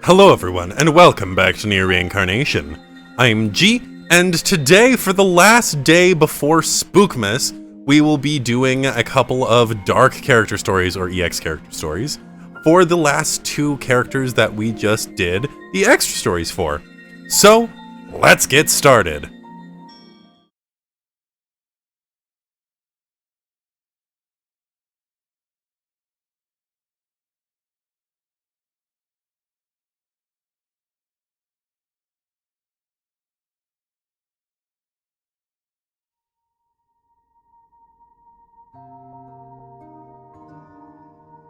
Hello everyone, and welcome back to Nier Reincarnation. I'm G, and today, for the last day before Spookmas, we will be doing a couple of dark character stories, or EX character stories, for the last two characters that we just did the extra stories for. So, let's get started.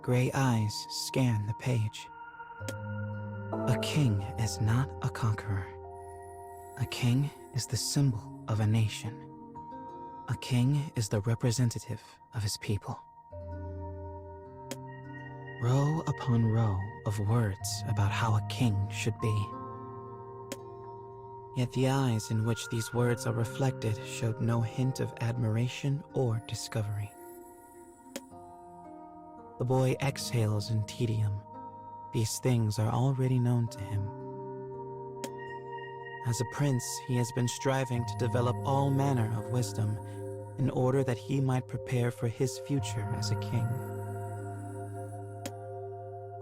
Gray eyes scan the page. A king is not a conqueror. A king is the symbol of a nation. A king is the representative of his people. Row upon row of words about how a king should be. Yet the eyes in which these words are reflected showed no hint of admiration or discovery. The boy exhales in tedium. These things are already known to him. As a prince, he has been striving to develop all manner of wisdom in order that he might prepare for his future as a king.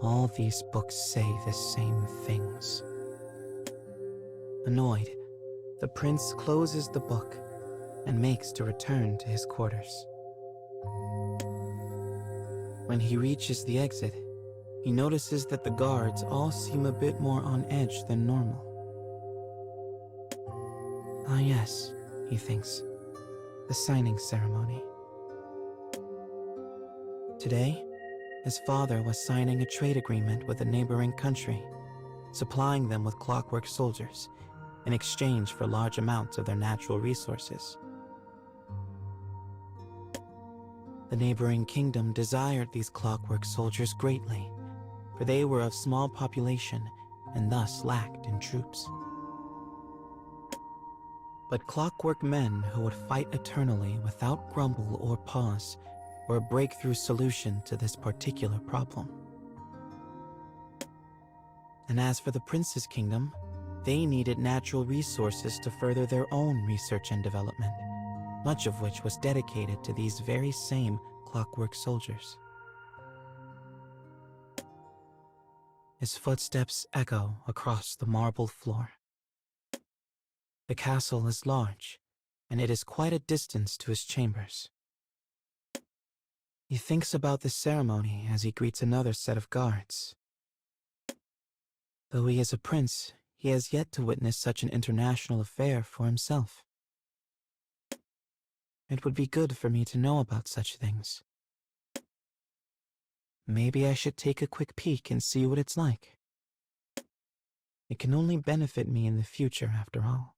All these books say the same things. Annoyed, the prince closes the book and makes to return to his quarters. When he reaches the exit, he notices that the guards all seem a bit more on edge than normal. Ah yes, he thinks, the signing ceremony. Today, his father was signing a trade agreement with a neighboring country, supplying them with clockwork soldiers in exchange for large amounts of their natural resources. The neighboring kingdom desired these clockwork soldiers greatly, for they were of small population and thus lacked in troops. But clockwork men who would fight eternally without grumble or pause were a breakthrough solution to this particular problem. And as for the prince's kingdom, they needed natural resources to further their own research and development, much of which was dedicated to these very same clockwork soldiers. His footsteps echo across the marble floor. The castle is large, and it is quite a distance to his chambers. He thinks about the ceremony as he greets another set of guards. Though he is a prince, he has yet to witness such an international affair for himself. It would be good for me to know about such things. Maybe I should take a quick peek and see what it's like. It can only benefit me in the future, after all.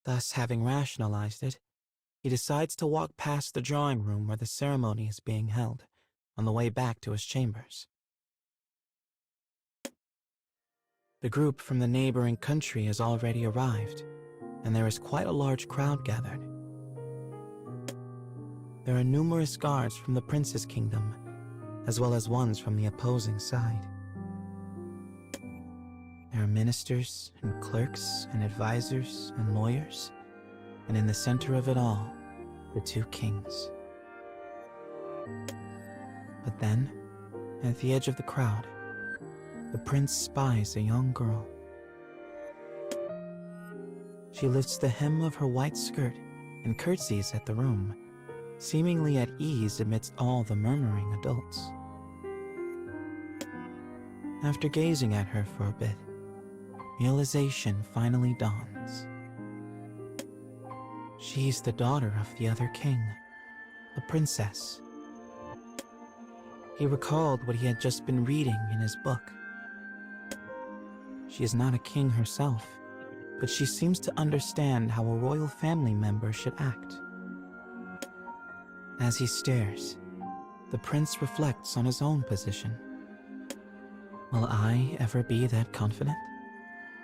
Thus, having rationalized it, he decides to walk past the drawing room where the ceremony is being held, on the way back to his chambers. The group from the neighboring country has already arrived, and there is quite a large crowd gathered. There are numerous guards from the prince's kingdom, as well as ones from the opposing side. There are ministers and clerks and advisors and lawyers, and in the center of it all, the two kings. But then, at the edge of the crowd, the prince spies a young girl. She lifts the hem of her white skirt and curtsies at the room, seemingly at ease amidst all the murmuring adults. After gazing at her for a bit, realization finally dawns. She's the daughter of the other king, a princess. He recalled what he had just been reading in his book. She is not a king herself, but she seems to understand how a royal family member should act. As he stares, the prince reflects on his own position. Will I ever be that confident?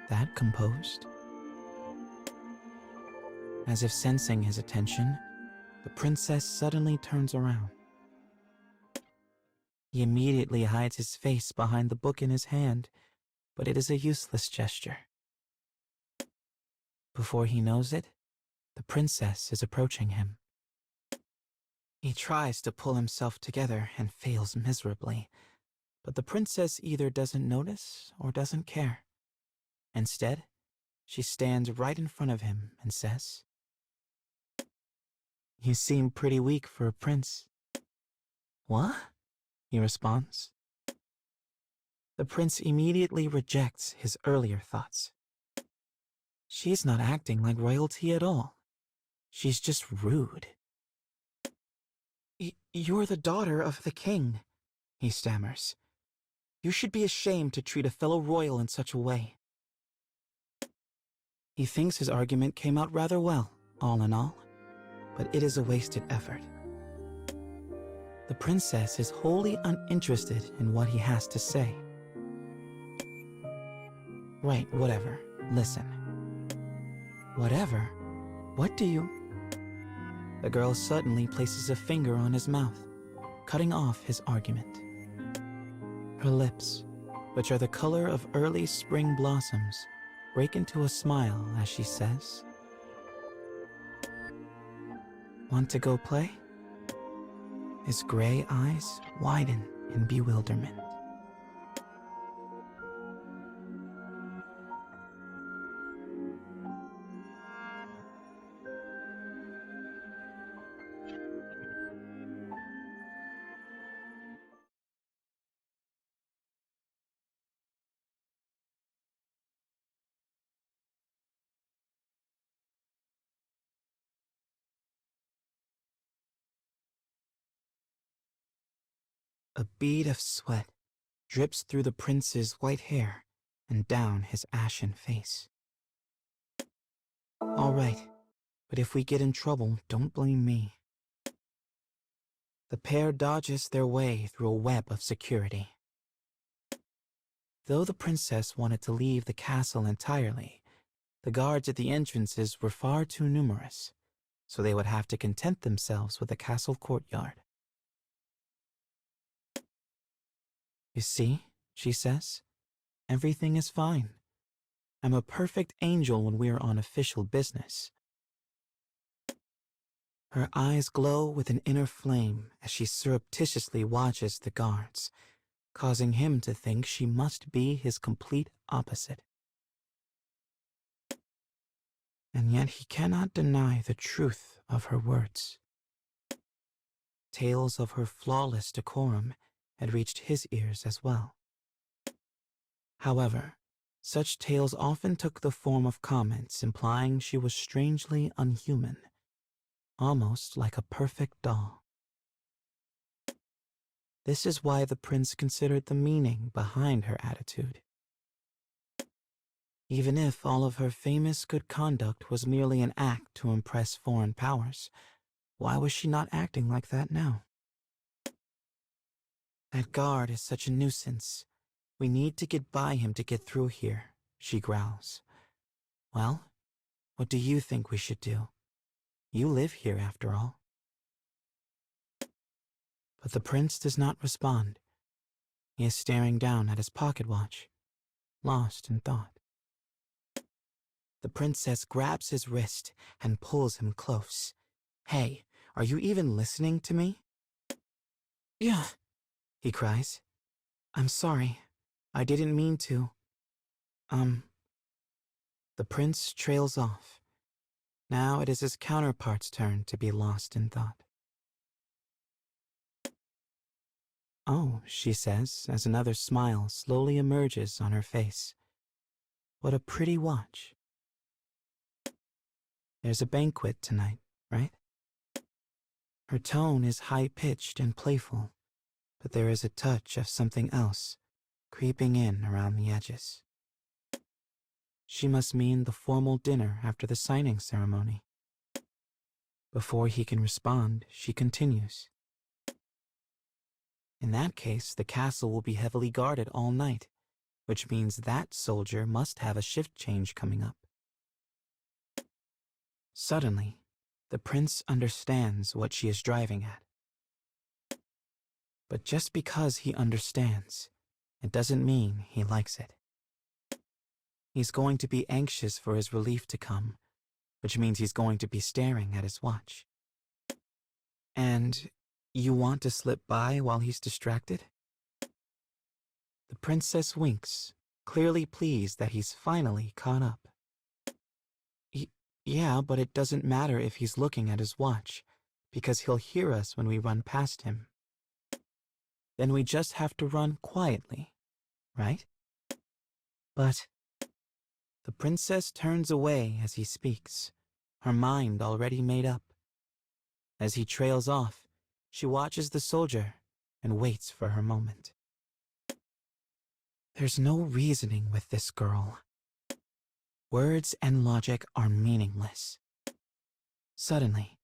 That composed? As if sensing his attention, the princess suddenly turns around. He immediately hides his face behind the book in his hand but it is a useless gesture. Before he knows it, the princess is approaching him. He tries to pull himself together and fails miserably, but the princess either doesn't notice or doesn't care. Instead, she stands right in front of him and says, "You seem pretty weak for a prince." "What?" he responds. The prince immediately rejects his earlier thoughts. She's not acting like royalty at all. She's just rude. "You're the daughter of the king," he stammers. "You should be ashamed to treat a fellow royal in such a way." He thinks his argument came out rather well, all in all, but it is a wasted effort. The princess is wholly uninterested in what he has to say. "Right, whatever. Listen." "Whatever? What do you—" The girl suddenly places a finger on his mouth, cutting off his argument. Her lips, which are the color of early spring blossoms, break into a smile as she says, "Want to go play?" His gray eyes widen in bewilderment. A bead of sweat drips through the prince's white hair and down his ashen face. "All right, but if we get in trouble, don't blame me." The pair dodges their way through a web of security. Though the princess wanted to leave the castle entirely, the guards at the entrances were far too numerous, so they would have to content themselves with the castle courtyard. "You see," she says, "everything is fine. I'm a perfect angel when we are on official business." Her eyes glow with an inner flame as she surreptitiously watches the guards, causing him to think she must be his complete opposite. And yet he cannot deny the truth of her words. Tales of her flawless decorum had reached his ears as well. However, such tales often took the form of comments implying she was strangely unhuman, almost like a perfect doll. This is why the prince considered the meaning behind her attitude. Even if all of her famous good conduct was merely an act to impress foreign powers, why was she not acting like that now? "That guard is such a nuisance. We need to get by him to get through here," she growls. "Well, what do you think we should do? You live here after all." But the prince does not respond. He is staring down at his pocket watch, lost in thought. The princess grabs his wrist and pulls him close. "Hey, are you even listening to me?" "Yeah," he cries. "I'm sorry. I didn't mean to. The prince trails off. Now it is his counterpart's turn to be lost in thought. "Oh," she says as another smile slowly emerges on her face. "What a pretty watch. There's a banquet tonight, right?" Her tone is high-pitched and playful, but there is a touch of something else creeping in around the edges. She must mean the formal dinner after the signing ceremony. Before he can respond, she continues. "In that case, the castle will be heavily guarded all night, which means that soldier must have a shift change coming up." Suddenly, the prince understands what she is driving at. But just because he understands, it doesn't mean he likes it. He's going to be anxious for his relief to come, which means he's going to be staring at his watch. And you want to slip by while he's distracted? The princess winks, clearly pleased that he's finally caught up. Yeah, but it doesn't matter if he's looking at his watch, because he'll hear us when we run past him. Then we just have to run quietly, right? But the princess turns away as he speaks, her mind already made up. As he trails off, she watches the soldier and waits for her moment. There's no reasoning with this girl. Words and logic are meaningless. Suddenly,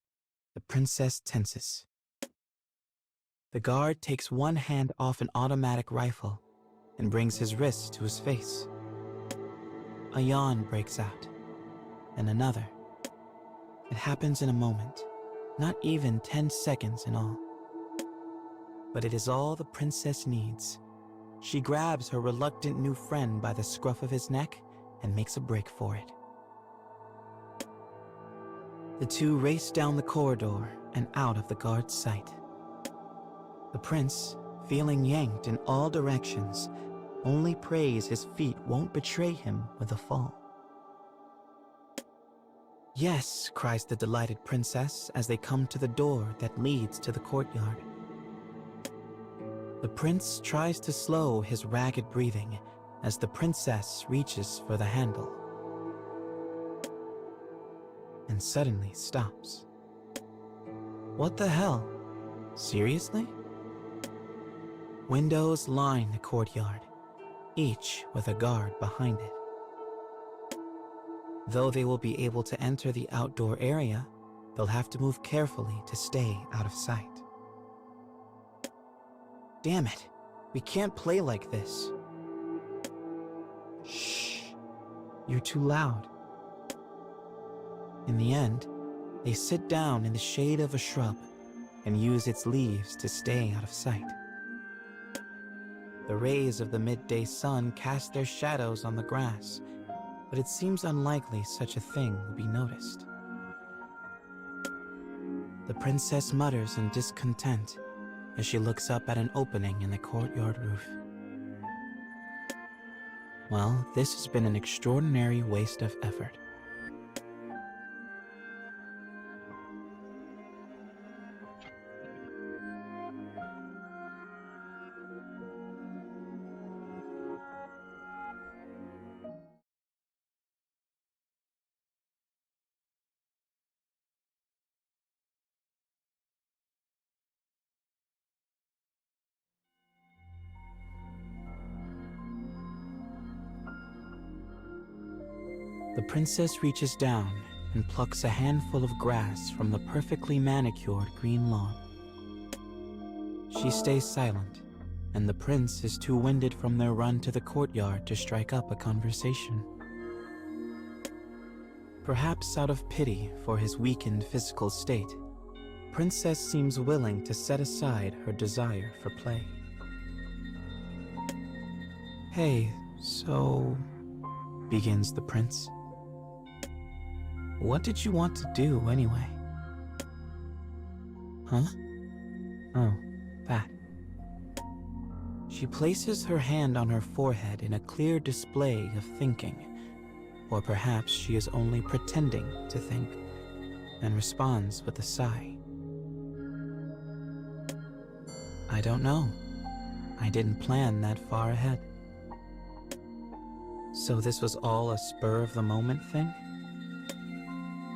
the princess tenses. The guard takes one hand off an automatic rifle and brings his wrist to his face. A yawn breaks out, and another. It happens in a moment, not even 10 seconds in all. But it is all the princess needs. She grabs her reluctant new friend by the scruff of his neck and makes a break for it. The two race down the corridor and out of the guard's sight. The prince, feeling yanked in all directions, only prays his feet won't betray him with a fall. Yes, cries the delighted princess as they come to the door that leads to the courtyard. The prince tries to slow his ragged breathing as the princess reaches for the handle. And suddenly stops. What the hell? Seriously? Windows line the courtyard, each with a guard behind it. Though they will be able to enter the outdoor area, they'll have to move carefully to stay out of sight. Damn it, we can't play like this. Shh, you're too loud. In the end, they sit down in the shade of a shrub and use its leaves to stay out of sight. The rays of the midday sun cast their shadows on the grass, but it seems unlikely such a thing will be noticed. The princess mutters in discontent as she looks up at an opening in the courtyard roof. Well, this has been an extraordinary waste of effort. The princess reaches down and plucks a handful of grass from the perfectly manicured green lawn. She stays silent, and the prince is too winded from their run to the courtyard to strike up a conversation. Perhaps out of pity for his weakened physical state, Princess seems willing to set aside her desire for play. Hey, so... begins the prince. What did you want to do, anyway? Huh? Oh, that. She places her hand on her forehead in a clear display of thinking, or perhaps she is only pretending to think, and responds with a sigh. I don't know. I didn't plan that far ahead. So this was all a spur-of-the-moment thing?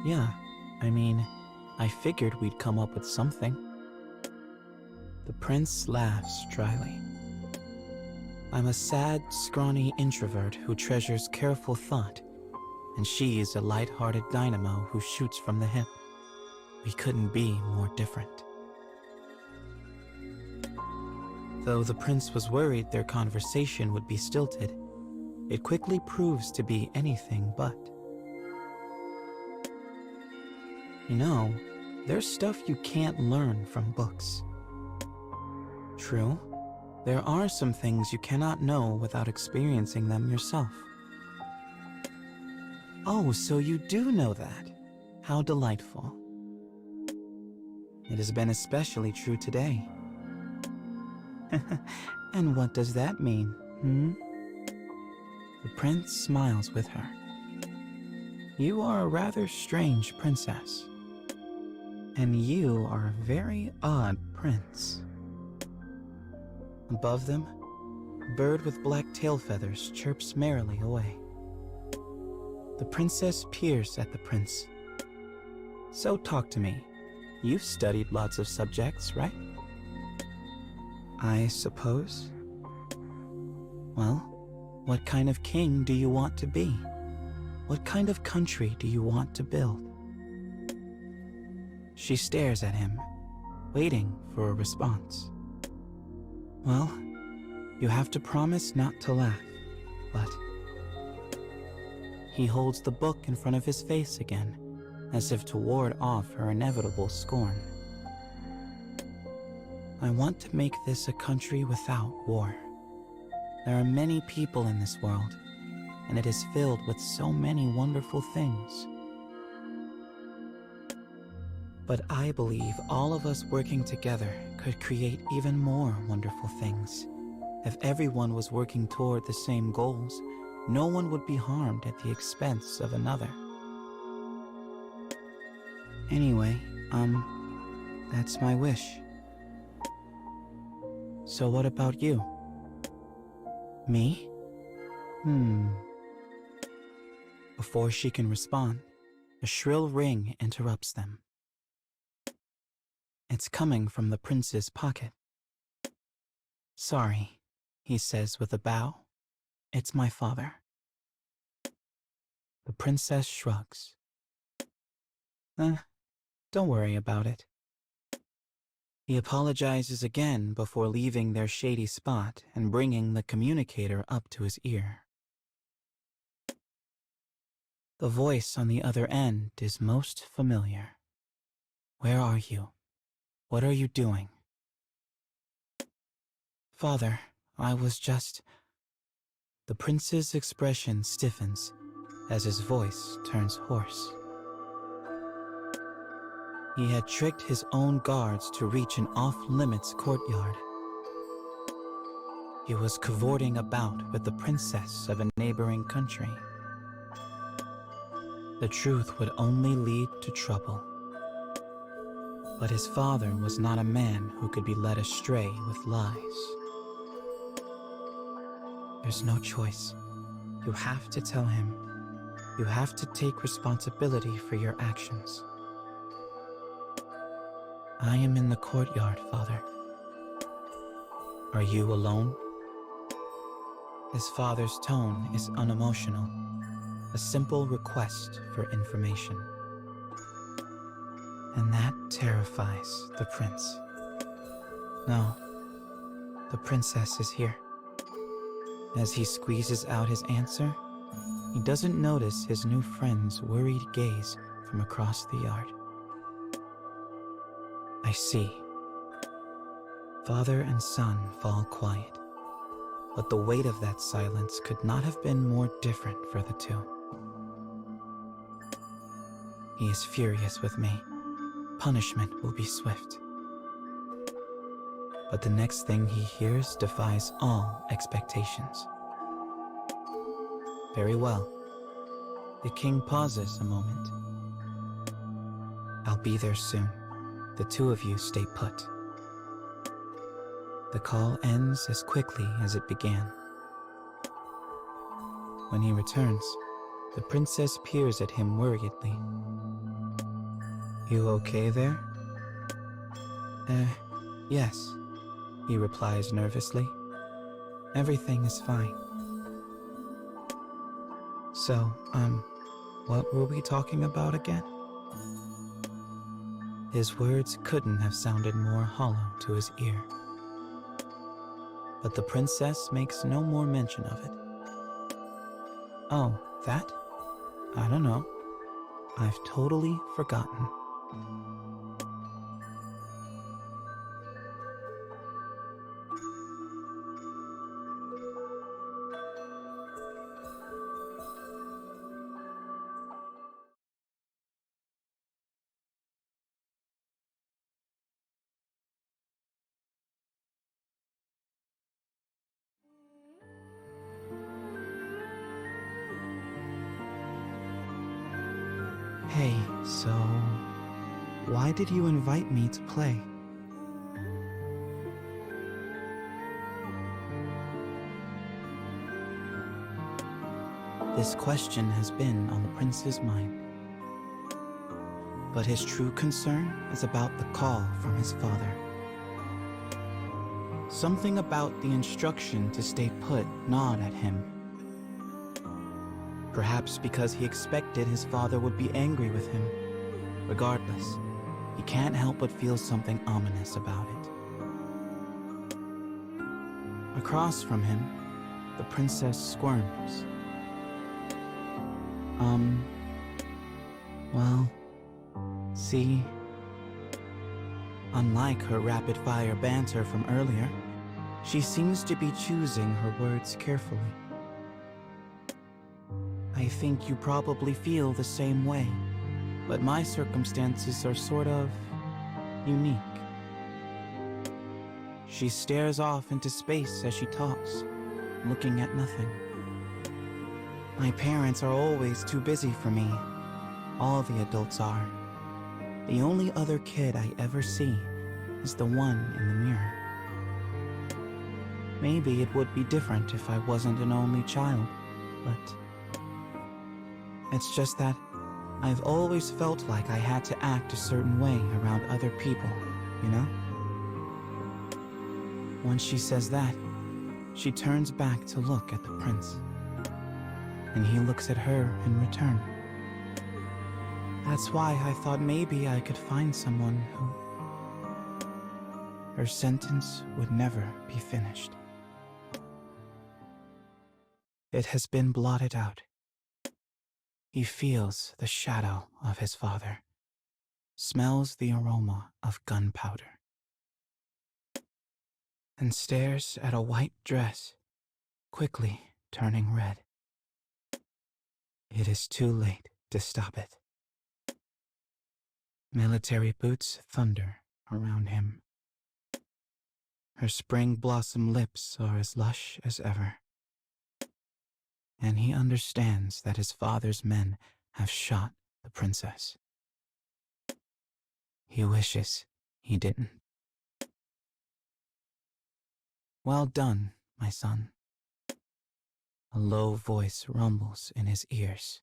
Yeah, I mean, I figured we'd come up with something. The prince laughs dryly. I'm a sad, scrawny introvert who treasures careful thought, and she is a light-hearted dynamo who shoots from the hip. We couldn't be more different. Though the prince was worried their conversation would be stilted, it quickly proves to be anything but. You know, there's stuff you can't learn from books. True, there are some things you cannot know without experiencing them yourself. Oh, so you do know that. How delightful. It has been especially true today. And what does that mean, hmm? The prince smiles with her. You are a rather strange princess. And you are a very odd prince. Above them, a bird with black tail feathers chirps merrily away. The princess peers at the prince. So talk to me. You've studied lots of subjects, right? I suppose. Well, what kind of king do you want to be? What kind of country do you want to build? She stares at him, waiting for a response. Well, you have to promise not to laugh, but... He holds the book in front of his face again, as if to ward off her inevitable scorn. I want to make this a country without war. There are many people in this world, and it is filled with so many wonderful things. But I believe all of us working together could create even more wonderful things. If everyone was working toward the same goals, no one would be harmed at the expense of another. Anyway, that's my wish. So what about you? Me? Before she can respond, a shrill ring interrupts them. It's coming from the prince's pocket. Sorry, he says with a bow. It's my father. The princess shrugs. Don't worry about it. He apologizes again before leaving their shady spot and bringing the communicator up to his ear. The voice on the other end is most familiar. Where are you? What are you doing? Father, I was just... The prince's expression stiffens as his voice turns hoarse. He had tricked his own guards to reach an off-limits courtyard. He was cavorting about with the princess of a neighboring country. The truth would only lead to trouble. But his father was not a man who could be led astray with lies. There's no choice. You have to tell him. You have to take responsibility for your actions. I am in the courtyard, Father. Are you alone? His father's tone is unemotional, a simple request for information. And that terrifies the prince. No, the princess is here. As he squeezes out his answer, he doesn't notice his new friend's worried gaze from across the yard. I see. Father and son fall quiet, but the weight of that silence could not have been more different for the two. He is furious with me. Punishment will be swift. But the next thing he hears defies all expectations. Very well. The king pauses a moment. I'll be there soon. The two of you stay put. The call ends as quickly as it began. When he returns, the princess peers at him worriedly. You okay there? Yes, he replies nervously. Everything is fine. So, what were we talking about again? His words couldn't have sounded more hollow to his ear. But the princess makes no more mention of it. Oh, that? I don't know. I've totally forgotten. Hey, so why did you invite me to play? This question has been on the prince's mind. But his true concern is about the call from his father. Something about the instruction to stay put gnawed at him. Perhaps because he expected his father would be angry with him. Regardless, he can't help but feel something ominous about it. Across from him, the princess squirms. Well, see, unlike her rapid-fire banter from earlier, she seems to be choosing her words carefully. I think you probably feel the same way, but my circumstances are sort of unique. She stares off into space as she talks, looking at nothing. My parents are always too busy for me. All the adults are. The only other kid I ever see is the one in the mirror. Maybe it would be different if I wasn't an only child, but it's just that I've always felt like I had to act a certain way around other people, you know? When she says that, she turns back to look at the prince, and he looks at her in return. That's why I thought maybe I could find someone who... Her sentence would never be finished. It has been blotted out. He feels the shadow of his father, smells the aroma of gunpowder, and stares at a white dress, quickly turning red. It is too late to stop it. Military boots thunder around him. Her spring blossom lips are as lush as ever. And he understands that his father's men have shot the princess. He wishes he didn't. Well done, my son. A low voice rumbles in his ears.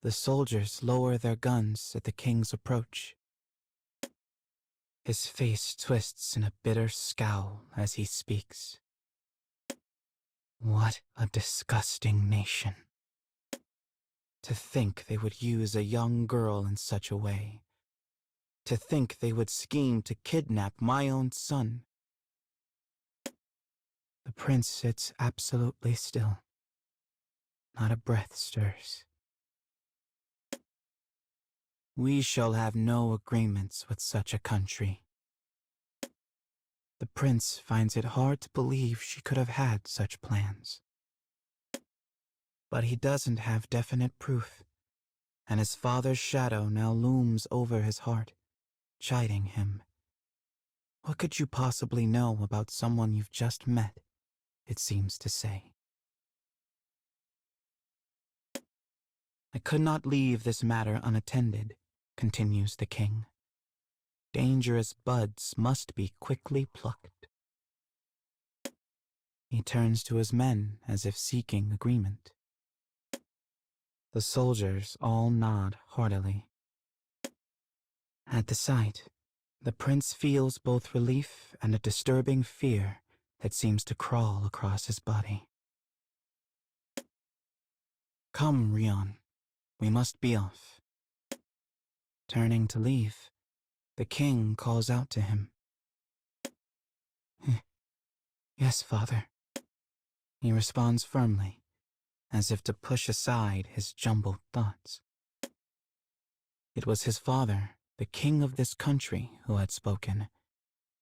The soldiers lower their guns at the king's approach. His face twists in a bitter scowl as he speaks. What a disgusting nation. To think they would use a young girl in such a way. To think they would scheme to kidnap my own son. The prince sits absolutely still. Not a breath stirs. We shall have no agreements with such a country. The prince finds it hard to believe she could have had such plans. But he doesn't have definite proof, and his father's shadow now looms over his heart, chiding him. What could you possibly know about someone you've just met, it seems to say. I could not leave this matter unattended, continues the king. Dangerous buds must be quickly plucked. He turns to his men as if seeking agreement. The soldiers all nod heartily. At the sight, the prince feels both relief and a disturbing fear that seems to crawl across his body. Come, Rion, we must be off. Turning to leave, the king calls out to him. Yes, father. He responds firmly, as if to push aside his jumbled thoughts. It was his father, the king of this country, who had spoken,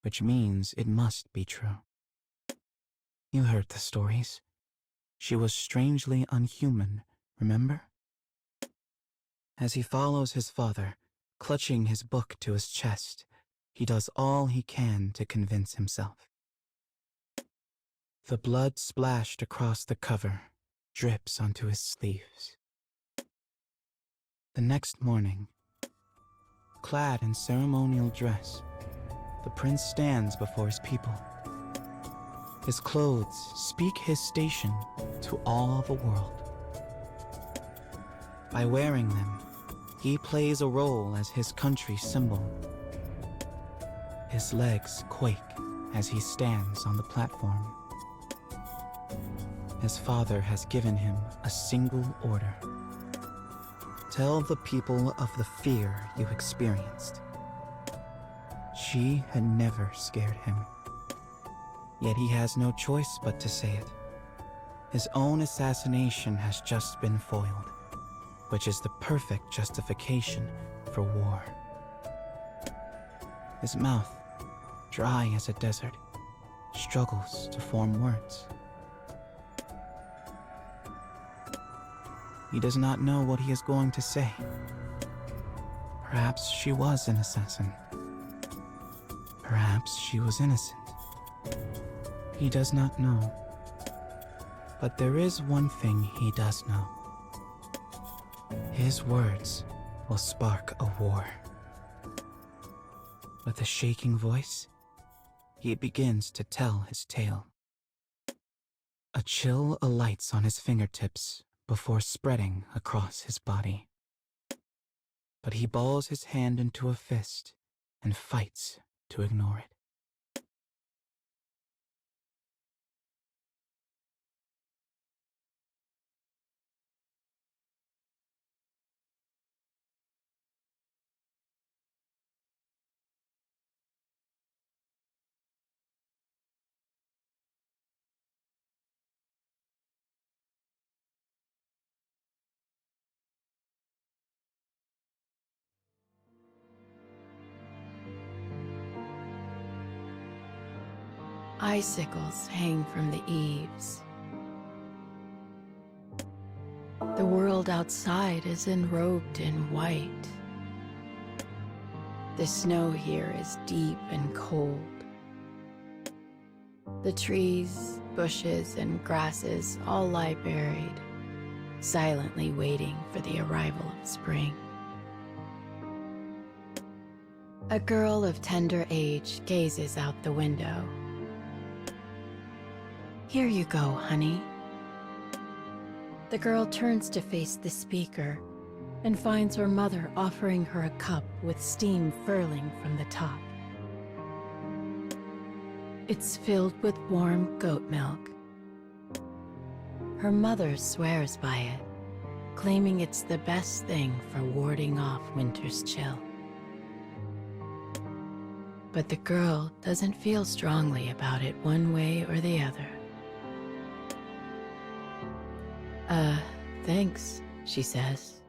which means it must be true. You heard the stories. She was strangely unhuman, remember? As he follows his father, clutching his book to his chest, he does all he can to convince himself. The blood splashed across the cover drips onto his sleeves. The next morning, clad in ceremonial dress, the prince stands before his people. His clothes speak his station to all the world. By wearing them, he plays a role as his country's symbol. His legs quake as he stands on the platform. His father has given him a single order. Tell the people of the fear you experienced. She had never scared him. Yet he has no choice but to say it. His own assassination has just been foiled, which is the perfect justification for war. His mouth, dry as a desert, struggles to form words. He does not know what he is going to say. Perhaps she was an assassin. Perhaps she was innocent. He does not know. But there is one thing he does know. His words will spark a war. With a shaking voice, he begins to tell his tale. A chill alights on his fingertips before spreading across his body. But he balls his hand into a fist and fights to ignore it. Icicles hang from the eaves. The world outside is enrobed in white. The snow here is deep and cold. The trees, bushes, and grasses all lie buried, silently waiting for the arrival of spring. A girl of tender age gazes out the window. "Here you go, honey." The girl turns to face the speaker and finds her mother offering her a cup with steam furling from the top. It's filled with warm goat milk. Her mother swears by it, claiming it's the best thing for warding off winter's chill. But the girl doesn't feel strongly about it one way or the other. Thanks, she says.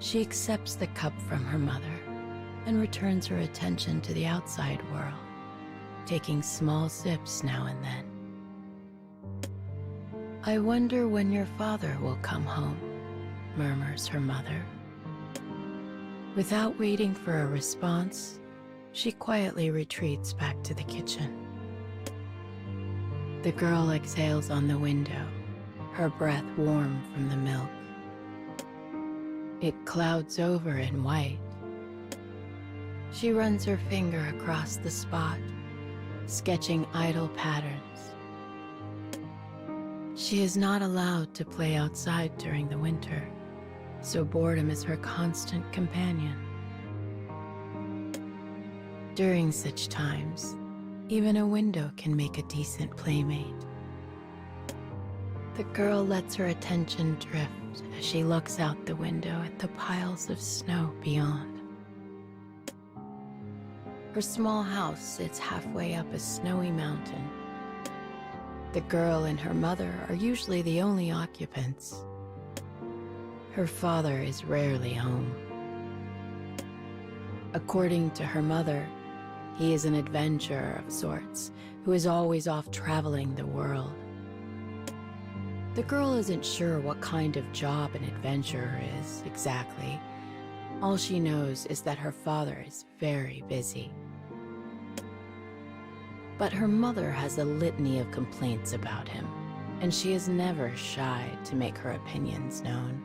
She accepts the cup from her mother and returns her attention to the outside world, taking small sips now and then. "I wonder when your father will come home," murmurs her mother. Without waiting for a response, she quietly retreats back to the kitchen. The girl exhales on the window, her breath warm from the milk. It clouds over in white. She runs her finger across the spot, sketching idle patterns. She is not allowed to play outside during the winter, so boredom is her constant companion. During such times, even a window can make a decent playmate. The girl lets her attention drift as she looks out the window at the piles of snow beyond. Her small house sits halfway up a snowy mountain. The girl and her mother are usually the only occupants. Her father is rarely home. According to her mother, he is an adventurer of sorts who is always off traveling the world. The girl isn't sure what kind of job an adventurer is exactly. All she knows is that her father is very busy. But her mother has a litany of complaints about him, and she is never shy to make her opinions known.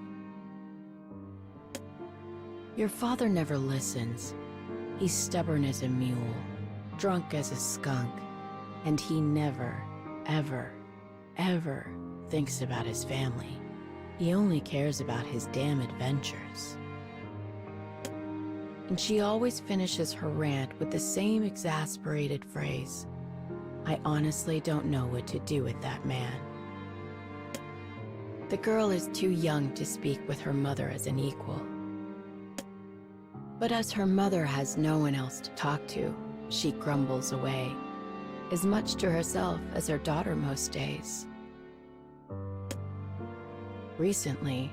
Your father never listens. He's stubborn as a mule, drunk as a skunk, and he never, ever, ever thinks about his family. He only cares about his damn adventures. And she always finishes her rant with the same exasperated phrase, "I honestly don't know what to do with that man." The girl is too young to speak with her mother as an equal. But as her mother has no one else to talk to, she grumbles away, as much to herself as her daughter most days. Recently,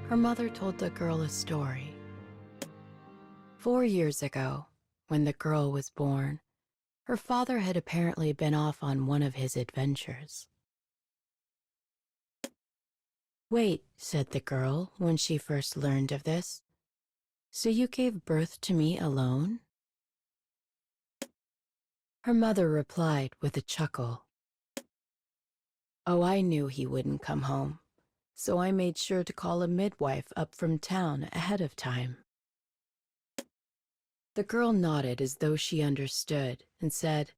her mother told the girl a story. 4 years ago, when the girl was born, her father had apparently been off on one of his adventures. "Wait," said the girl when she first learned of this. "So you gave birth to me alone?" Her mother replied with a chuckle. "Oh, I knew he wouldn't come home, so I made sure to call a midwife up from town ahead of time." The girl nodded as though she understood and said,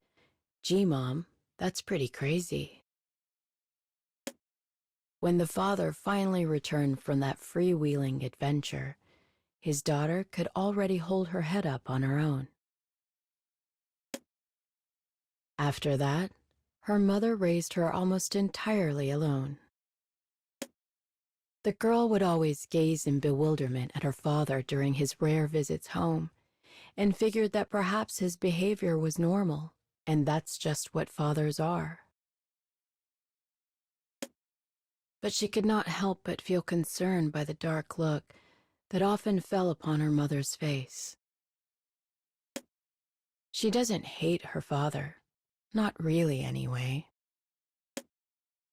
"Gee, Mom, that's pretty crazy." When the father finally returned from that freewheeling adventure, his daughter could already hold her head up on her own. After that, her mother raised her almost entirely alone. The girl would always gaze in bewilderment at her father during his rare visits home, and figured that perhaps his behavior was normal, and that's just what fathers are. But she could not help but feel concerned by the dark look that often fell upon her mother's face. She doesn't hate her father, not really anyway.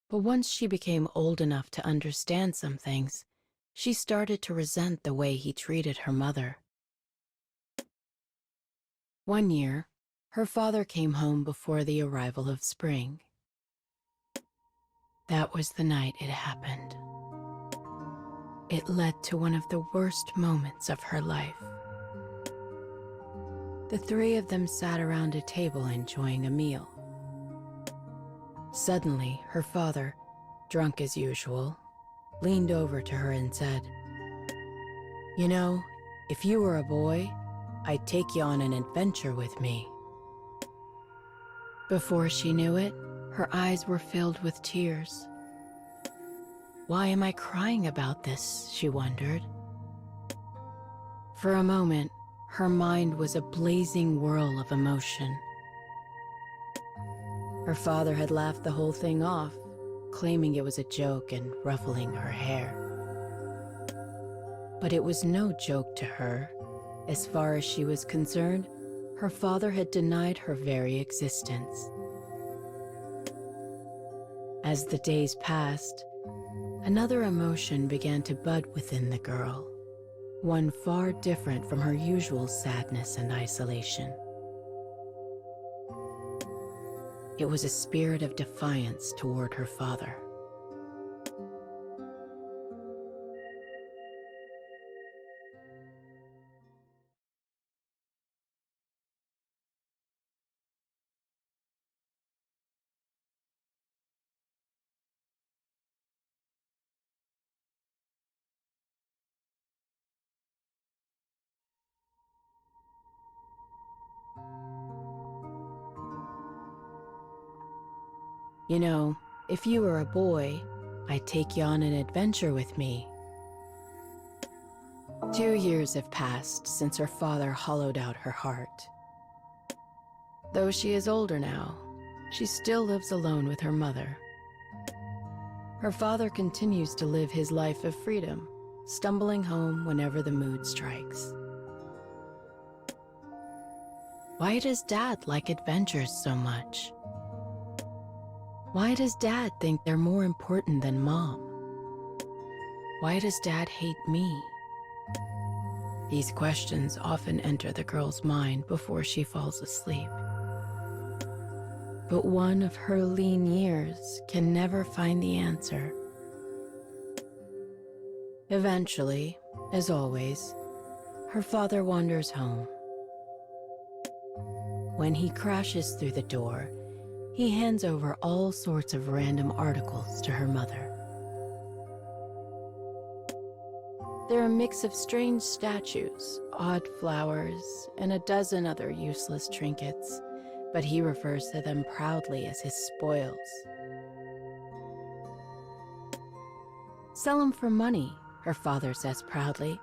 But once she became old enough to understand some things, she started to resent the way he treated her mother. One year, her father came home before the arrival of spring. That was the night it happened. It led to one of the worst moments of her life. The three of them sat around a table enjoying a meal. Suddenly, her father, drunk as usual, leaned over to her and said, "You know, if you were a boy, I'd take you on an adventure with me." Before she knew it, her eyes were filled with tears. Why am I crying about this? She wondered. For a moment, her mind was a blazing whirl of emotion. Her father had laughed the whole thing off, claiming it was a joke and ruffling her hair. But it was no joke to her. As far as she was concerned, her father had denied her very existence. As the days passed, another emotion began to bud within the girl, one far different from her usual sadness and isolation. It was a spirit of defiance toward her father. "You know, if you were a boy, I'd take you on an adventure with me." 2 years have passed since her father hollowed out her heart. Though she is older now, she still lives alone with her mother. Her father continues to live his life of freedom, stumbling home whenever the mood strikes. Why does Dad like adventures so much? Why does Dad think they're more important than Mom? Why does Dad hate me? These questions often enter the girl's mind before she falls asleep. But one of her lean years can never find the answer. Eventually, as always, her father wanders home. When he crashes through the door, he hands over all sorts of random articles to her mother. They're a mix of strange statues, odd flowers, and a dozen other useless trinkets, but he refers to them proudly as his spoils. "Sell them for money," her father says proudly,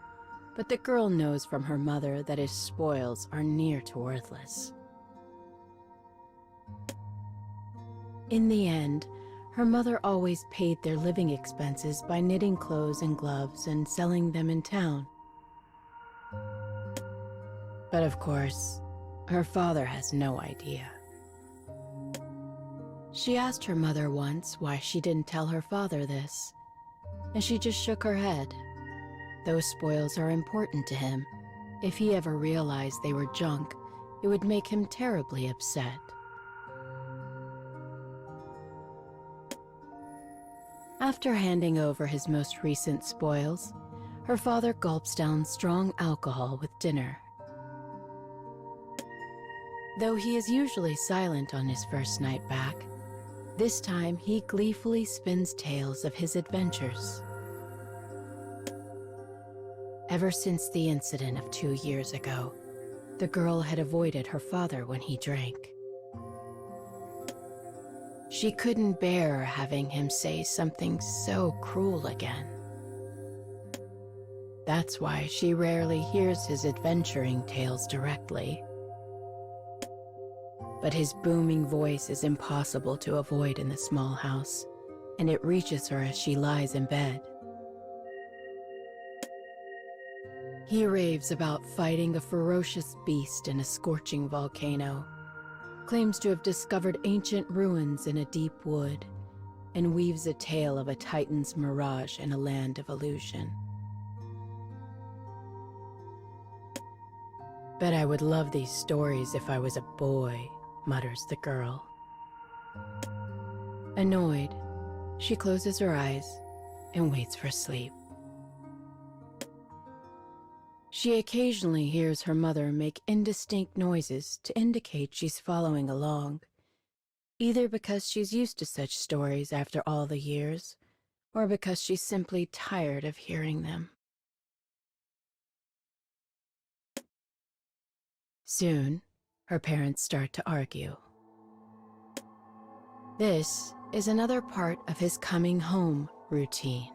but the girl knows from her mother that his spoils are near to worthless. In the end, her mother always paid their living expenses by knitting clothes and gloves and selling them in town. But of course, her father has no idea. She asked her mother once why she didn't tell her father this, and she just shook her head. Those spoils are important to him. If he ever realized they were junk, it would make him terribly upset. After handing over his most recent spoils, her father gulps down strong alcohol with dinner. Though he is usually silent on his first night back, this time he gleefully spins tales of his adventures. Ever since the incident of 2 years ago, the girl had avoided her father when he drank. She couldn't bear having him say something so cruel again. That's why she rarely hears his adventuring tales directly. But his booming voice is impossible to avoid in the small house, and it reaches her as she lies in bed. He raves about fighting a ferocious beast in a scorching volcano, claims to have discovered ancient ruins in a deep wood, and weaves a tale of a titan's mirage in a land of illusion. "Bet I would love these stories if I was a boy," mutters the girl. Annoyed, she closes her eyes and waits for sleep. She occasionally hears her mother make indistinct noises to indicate she's following along, either because she's used to such stories after all the years, or because she's simply tired of hearing them. Soon, her parents start to argue. This is another part of his coming home routine.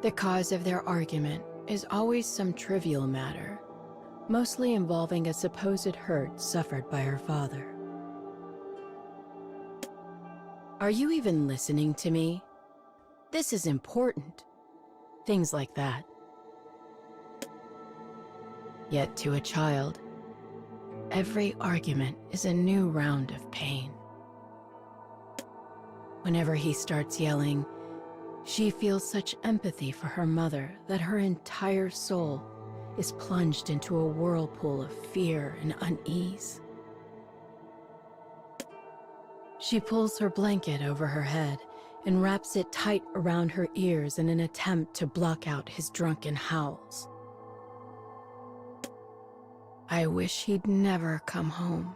The cause of their argument is always some trivial matter, mostly involving a supposed hurt suffered by her father. "Are you even listening to me? This is important." Things like that. Yet to a child, every argument is a new round of pain. Whenever he starts yelling, she feels such empathy for her mother that her entire soul is plunged into a whirlpool of fear and unease. She pulls her blanket over her head and wraps it tight around her ears in an attempt to block out his drunken howls. I wish he'd never come home.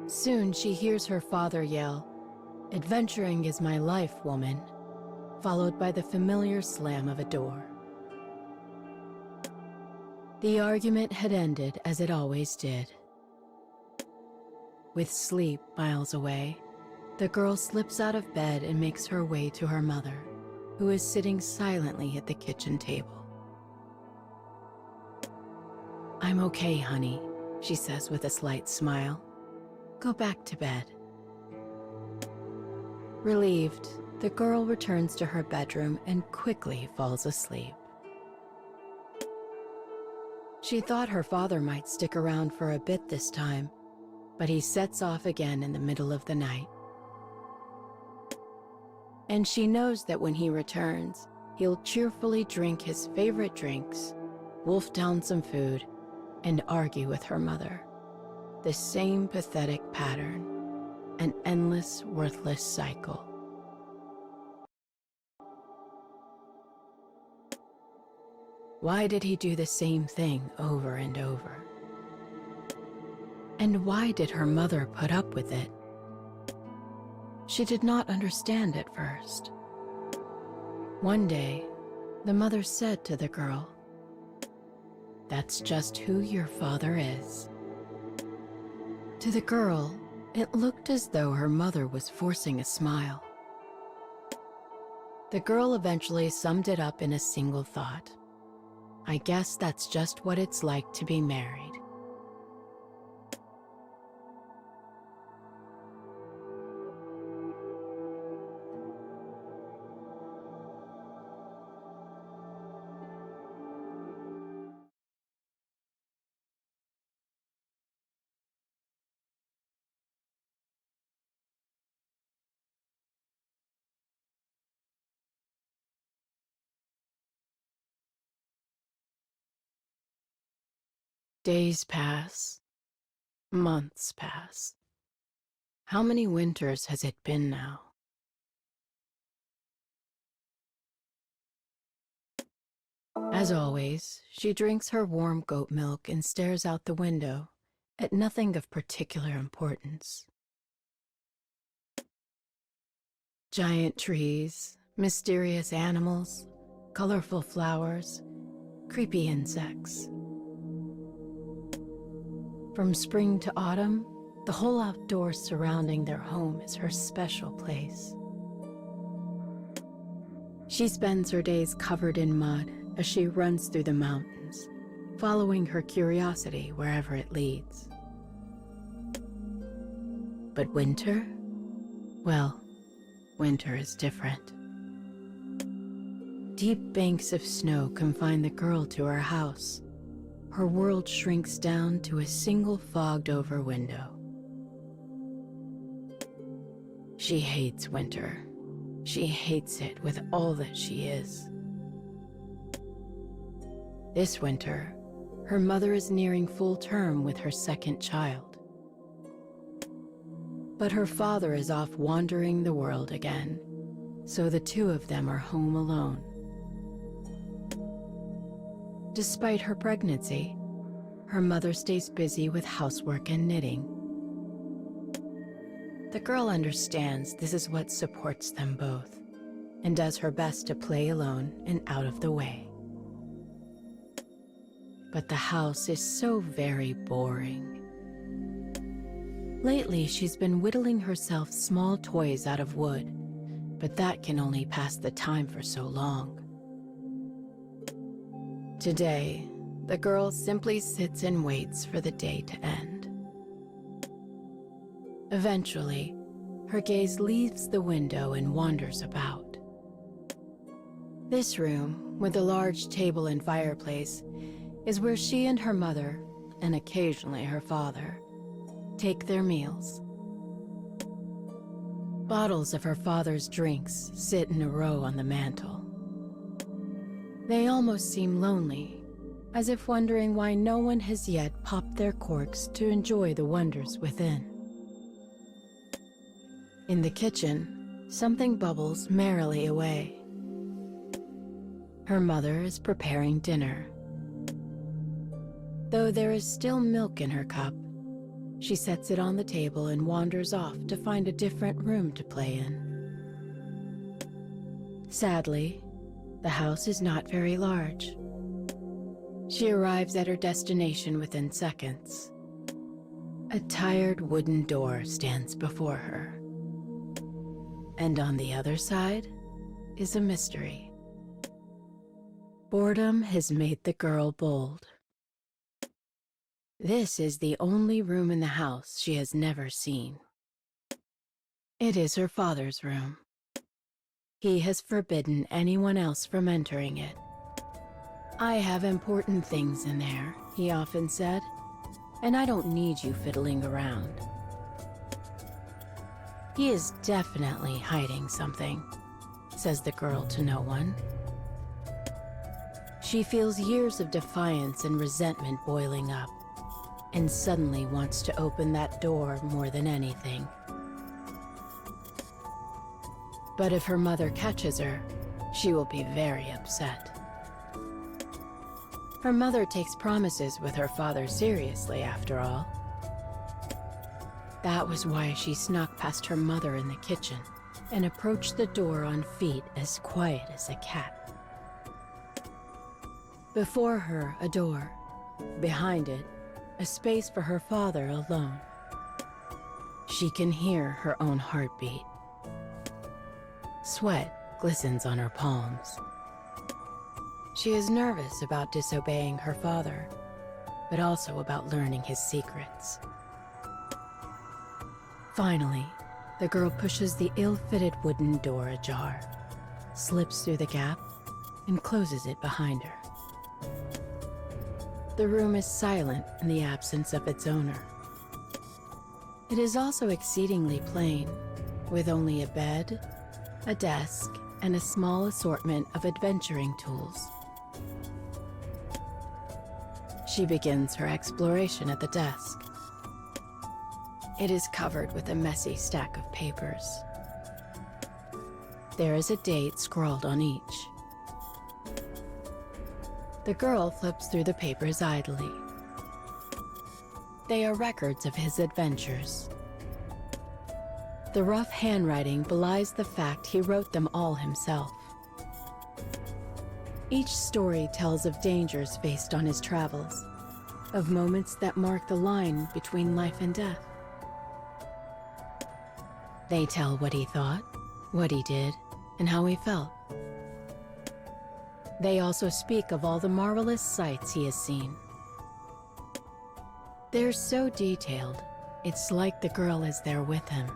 Soon she hears her father yell, "Adventuring is my life, woman," followed by the familiar slam of a door. The argument had ended as it always did. With sleep miles away, the girl slips out of bed and makes her way to her mother, who is sitting silently at the kitchen table. "I'm okay, honey," she says with a slight smile. "Go back to bed." Relieved, the girl returns to her bedroom and quickly falls asleep. She thought her father might stick around for a bit this time, but he sets off again in the middle of the night. And she knows that when he returns, he'll cheerfully drink his favorite drinks, wolf down some food, and argue with her mother. The same pathetic pattern. An endless, worthless cycle. Why did he do the same thing over and over? And why did her mother put up with it? She did not understand at first. One day, the mother said to the girl, "That's just who your father is." To the girl, it looked as though her mother was forcing a smile. The girl eventually summed it up in a single thought. I guess that's just what it's like to be married. Days pass. Months pass. How many winters has it been now? As always, she drinks her warm goat milk and stares out the window at nothing of particular importance. Giant trees, mysterious animals, colorful flowers, creepy insects. From spring to autumn, the whole outdoors surrounding their home is her special place. She spends her days covered in mud as she runs through the mountains, following her curiosity wherever it leads. But winter? Well, winter is different. Deep banks of snow confine the girl to her house. Her world shrinks down to a single fogged-over window. She hates winter. She hates it with all that she is. This winter, her mother is nearing full term with her second child. But her father is off wandering the world again, so the two of them are home alone. Despite her pregnancy, her mother stays busy with housework and knitting. The girl understands this is what supports them both, and does her best to play alone and out of the way. But the house is so very boring. Lately, she's been whittling herself small toys out of wood, but that can only pass the time for so long. Today, the girl simply sits and waits for the day to end. Eventually, her gaze leaves the window and wanders about. This room, with a large table and fireplace, is where she and her mother, and occasionally her father, take their meals. Bottles of her father's drinks sit in a row on the mantel. They almost seem lonely, as if wondering why no one has yet popped their corks to enjoy the wonders within. In the kitchen, something bubbles merrily away. Her mother is preparing dinner. Though there is still milk in her cup, she sets it on the table and wanders off to find a different room to play in. Sadly, the house is not very large. She arrives at her destination within seconds. A tired wooden door stands before her. And on the other side is a mystery. Boredom has made the girl bold. This is the only room in the house she has never seen. It is her father's room. He has forbidden anyone else from entering it. "I have important things in there," he often said, "and I don't need you fiddling around." He is definitely hiding something, says the girl to no one. She feels years of defiance and resentment boiling up, and suddenly wants to open that door more than anything. But if her mother catches her, she will be very upset. Her mother takes promises with her father seriously, after all. That was why she snuck past her mother in the kitchen and approached the door on feet as quiet as a cat. Before her, a door. Behind it, a space for her father alone. She can hear her own heartbeat. Sweat glistens on her palms. She is nervous about disobeying her father, but also about learning his secrets. Finally, the girl pushes the ill-fitted wooden door ajar, slips through the gap, and closes it behind her. The room is silent in the absence of its owner. It is also exceedingly plain, with only a bed, a desk, and a small assortment of adventuring tools. She begins her exploration at the desk. It is covered with a messy stack of papers. There is a date scrawled on each. The girl flips through the papers idly. They are records of his adventures. The rough handwriting belies the fact he wrote them all himself. Each story tells of dangers faced on his travels, of moments that mark the line between life and death. They tell what he thought, what he did, and how he felt. They also speak of all the marvelous sights he has seen. They're so detailed, it's like the girl is there with him.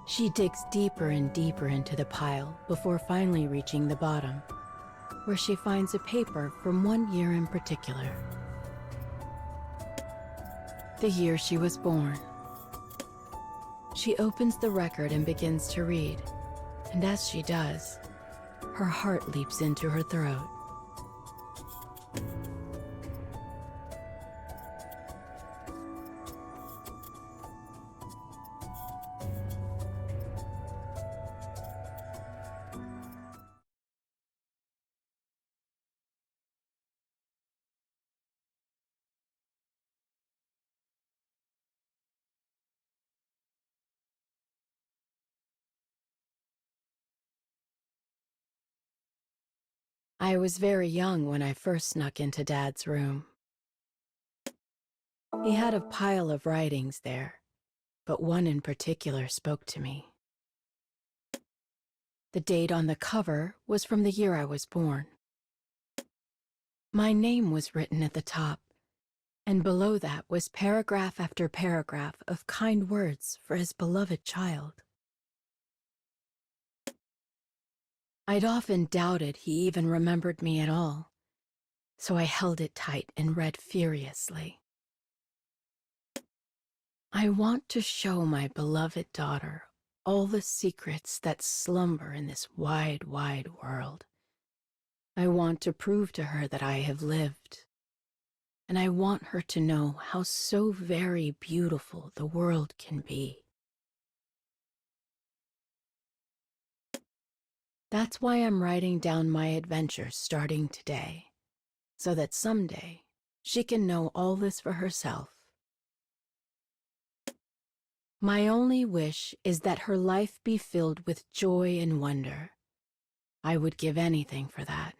She digs deeper and deeper into the pile before finally reaching the bottom, where she finds a paper from one year in particular. The year she was born. She opens the record and begins to read, and as she does, her heart leaps into her throat. I was very young when I first snuck into Dad's room. He had a pile of writings there, but one in particular spoke to me. The date on the cover was from the year I was born. My name was written at the top, and below that was paragraph after paragraph of kind words for his beloved child. I'd often doubted he even remembered me at all, so I held it tight and read furiously. I want to show my beloved daughter all the secrets that slumber in this wide, wide world. I want to prove to her that I have lived, and I want her to know how so very beautiful the world can be. That's why I'm writing down my adventures starting today, so that someday she can know all this for herself. My only wish is that her life be filled with joy and wonder. I would give anything for that.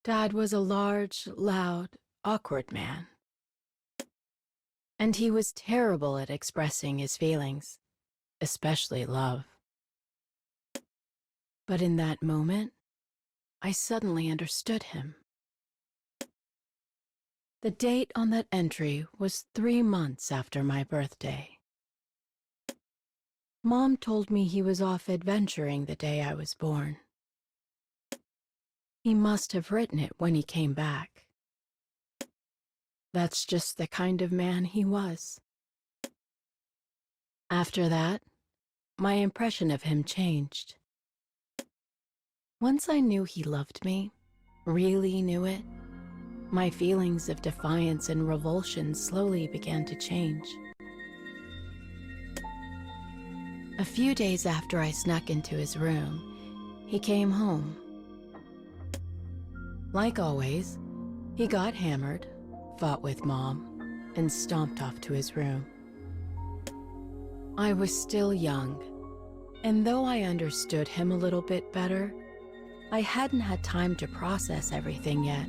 Dad was a large, loud, awkward man. And he was terrible at expressing his feelings, especially love. But in that moment, I suddenly understood him. The date on that entry was 3 months after my birthday. Mom told me he was off adventuring the day I was born. He must have written it when he came back. That's just the kind of man he was. After that, my impression of him changed. Once I knew he loved me, really knew it, my feelings of defiance and revulsion slowly began to change. A few days after I snuck into his room, he came home Like always, he got hammered, fought with Mom, and stomped off to his room. I was still young, and though I understood him a little bit better, I hadn't had time to process everything yet,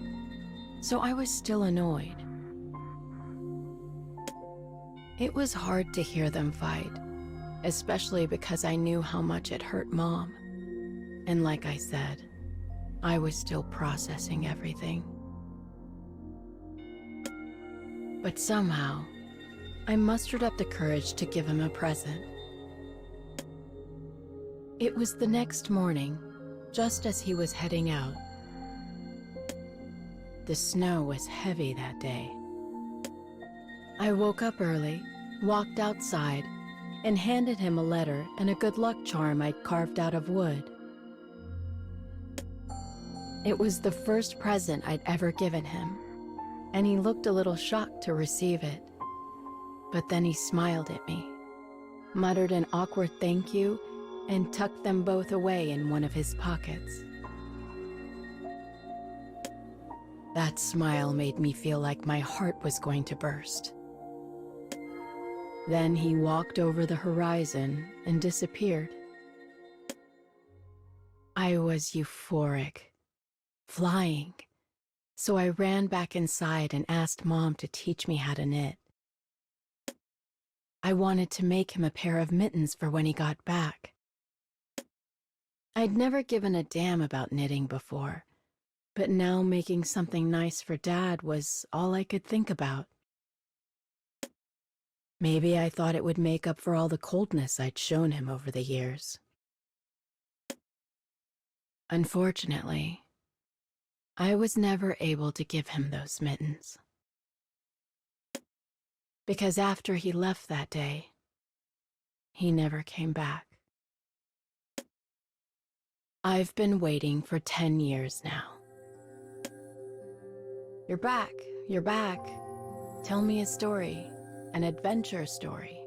so I was still annoyed. It was hard to hear them fight, especially because I knew how much it hurt Mom. And like I said, I was still processing everything. But somehow, I mustered up the courage to give him a present. It was the next morning, just as he was heading out. The snow was heavy that day. I woke up early, walked outside, and handed him a letter and a good luck charm I'd carved out of wood. It was the first present I'd ever given him, and he looked a little shocked to receive it. But then he smiled at me, muttered an awkward thank you, and tucked them both away in one of his pockets. That smile made me feel like my heart was going to burst. Then he walked over the horizon and disappeared. I was euphoric, flying, so I ran back inside and asked Mom to teach me how to knit. I wanted to make him a pair of mittens for when he got back. I'd never given a damn about knitting before, but now making something nice for Dad was all I could think about. Maybe I thought it would make up for all the coldness I'd shown him over the years. Unfortunately, I was never able to give him those mittens. Because after he left that day, he never came back. I've been waiting for 10 years now. You're back, you're back. Tell me a story, an adventure story.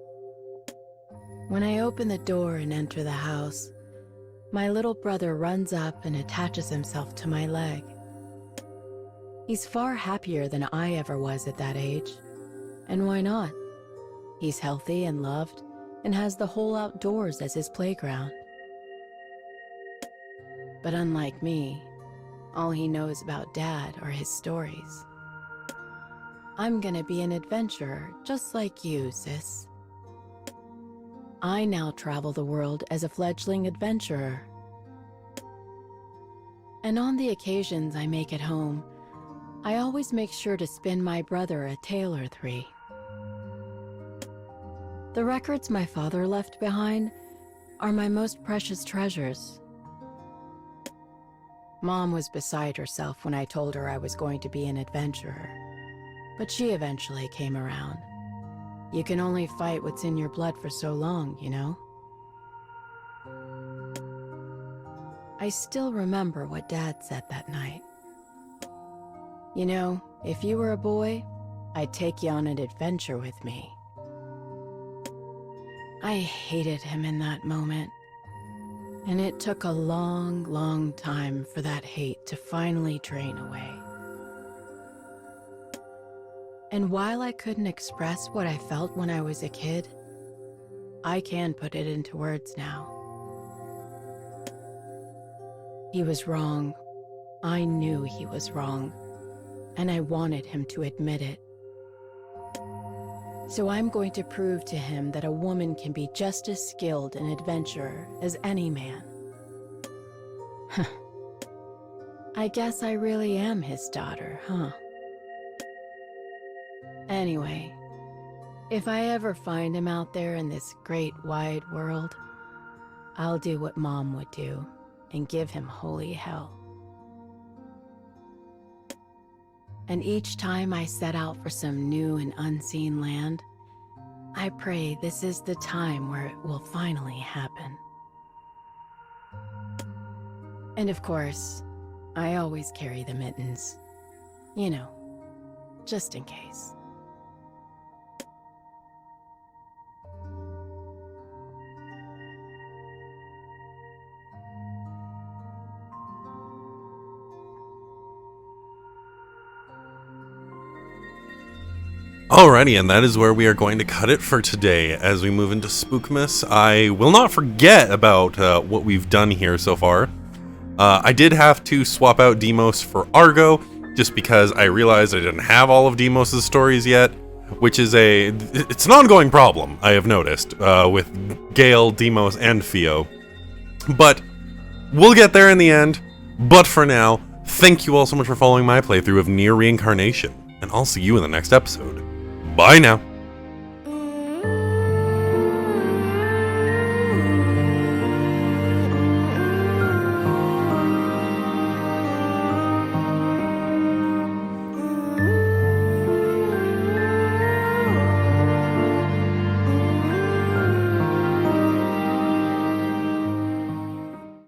When I open the door and enter the house, my little brother runs up and attaches himself to my leg. He's far happier than I ever was at that age. And why not? He's healthy and loved, and has the whole outdoors as his playground. But unlike me, all he knows about Dad are his stories. I'm gonna be an adventurer just like you, sis. I now travel the world as a fledgling adventurer. And on the occasions I make it home, I always make sure to spin my brother a tale or three. The records my father left behind are my most precious treasures. Mom was beside herself when I told her I was going to be an adventurer, but she eventually came around. You can only fight what's in your blood for so long, you know? I still remember what Dad said that night. You know, if you were a boy, I'd take you on an adventure with me. I hated him in that moment, and it took a long, long time for that hate to finally drain away. And while I couldn't express what I felt when I was a kid, I can put it into words now. He was wrong. I knew he was wrong, and I wanted him to admit it. So I'm going to prove to him that a woman can be just as skilled an adventurer as any man. I guess I really am his daughter, huh? Anyway, if I ever find him out there in this great wide world, I'll do what Mom would do and give him holy hell. And each time I set out for some new and unseen land, I pray this is the time where it will finally happen. And of course, I always carry the mittens. You know, just in case. Alrighty, and that is where we are going to cut it for today. As we move into Spookmas, I will not forget about what we've done here so far. I did have to swap out Demos for Argo, just because I realized I didn't have all of Demos' stories yet, which is it's an ongoing problem, I have noticed, with Gale, Demos, and Theo. But we'll get there in the end. But for now, thank you all so much for following my playthrough of Nier Reincarnation, and I'll see you in the next episode. Bye now.